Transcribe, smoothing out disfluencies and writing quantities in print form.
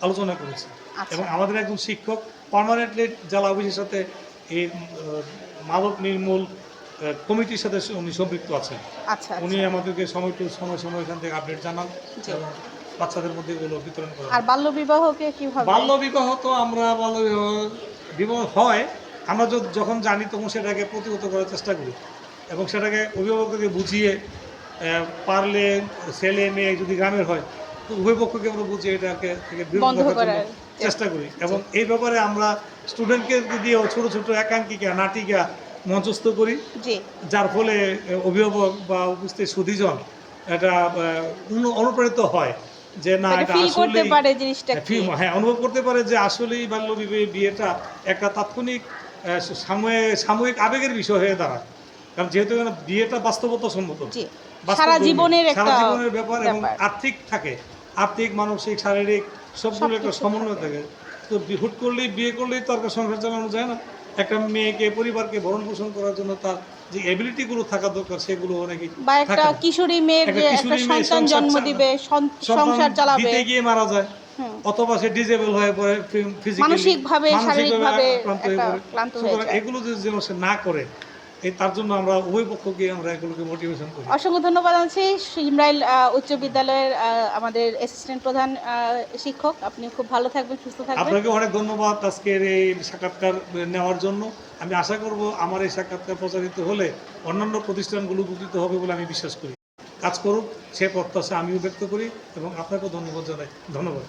আলোচনা করেছি আচ্ছা। এবং আমাদের একজন শিক্ষক পার্মানেন্টলি জেলা অফিসের সাথে এই মাদক নির্মূল কমিটির সাথে উনি সম্পৃক্ত আছেন। আচ্ছা, উনি আচ্ছা। আমাদেরকে সময় সময় এখান থেকে আপডেট জানান জি। এবং বাচ্চাদের মধ্যে এগুলো বিতরণ করেন। আর বাল্যবিবাহকে কিভাবে? বাল্যবিবাহ তো আমরা বিবাহ হয়, আমরা যখন জানি তখন সেটাকে প্রতিহত করার চেষ্টা করি এবং সেটাকে অভিভাবককে বুঝিয়ে পারলে ছেলে মেয়ে যদি গ্রামের হয় তো উভয় পক্ষকে আমরা বুঝিয়ে এটাকে থেকে বিরত বন্ধ রাখার জন্য করার চেষ্টা করি এবং এই ব্যাপারে আমরা স্টুডেন্টকে দিয়েও ছোটো ছোটো একাঙ্কিকা নাটিকা মঞ্চস্থ করি, জি। যার ফলে অভিভাবক বা উপস্থিত সুধীজন এটা অনুপ্রাণিত হয় যে না এটা ফিল করতে আসলেই পারে জিনিসটা কি। অনুভব করতে পারে যে আসলেই বাল্য বিয়েটা একটা তাৎক্ষণিক সাময়িক আবেগের বিষয় হয়ে দাঁড়ায়। কারণ যেহেতু এখানে বিয়েটা বাস্তবতা সম্মত, জি। সারা জীবনের সারা একটা জীবনের ব্যাপার এবং ব্যাপার। আর্থিক থাকে, আর্থিক মানসিক শারীরিক সবগুলো একটা সবকিছু সমন্বয় থাকে। থাকে। তো হুট করলেই বিয়ে করলেই তো আর সংসার চালানো যায় না। একটা মেয়েকে পরিবারকে ভরণ পোষণ করার জন্য তার যে এবিলিটিগুলো থাকা দরকার সেগুলো অনেকেই বা একটা থাকে না। কিশোরী মেয়ের একটা যে একটা কিশোরী মেয়ে সন্তান জন্ম দিবে, সন্তান সংসার চালাবে, দিতে গিয়ে মারা যায়, হুম, অথবা সে ডিজেবল হয়ে পড়ে, ফিজিক্যালি মানসিকভাবে মানসিকভাবে শারীরিকভাবে আক্রান্ত হয়ে একটা পড়ে। ক্লান্ত হয়ে সুতরাং যায়। এগুলো যেন সে না করে তার জন্য আমরা উভয় পক্ষকে আমরা এগুলোকে মোটিভেশন করি। অসংখ্য ধন্যবাদ জানাচ্ছি শিমরাইল উচ্চ বিদ্যালয়ের আমাদের অ্যাসিস্ট্যান্ট প্রধান শিক্ষক। আপনি খুব ভালো থাকবেন, সুস্থ থাকবেন। আপনাকে অনেক ধন্যবাদ আজকের এই সাক্ষাৎকার নেওয়ার জন্য। আমি আশা করব আমার এই সাক্ষাৎকার প্রচারিত হলে অন্যান্য প্রতিষ্ঠানগুলো উপকৃত হবে বলে আমি বিশ্বাস করি। কাজ করুক সে প্রত্যাশা আমিও ব্যক্ত করি এবং আপনাকেও ধন্যবাদ জানাই। ধন্যবাদ।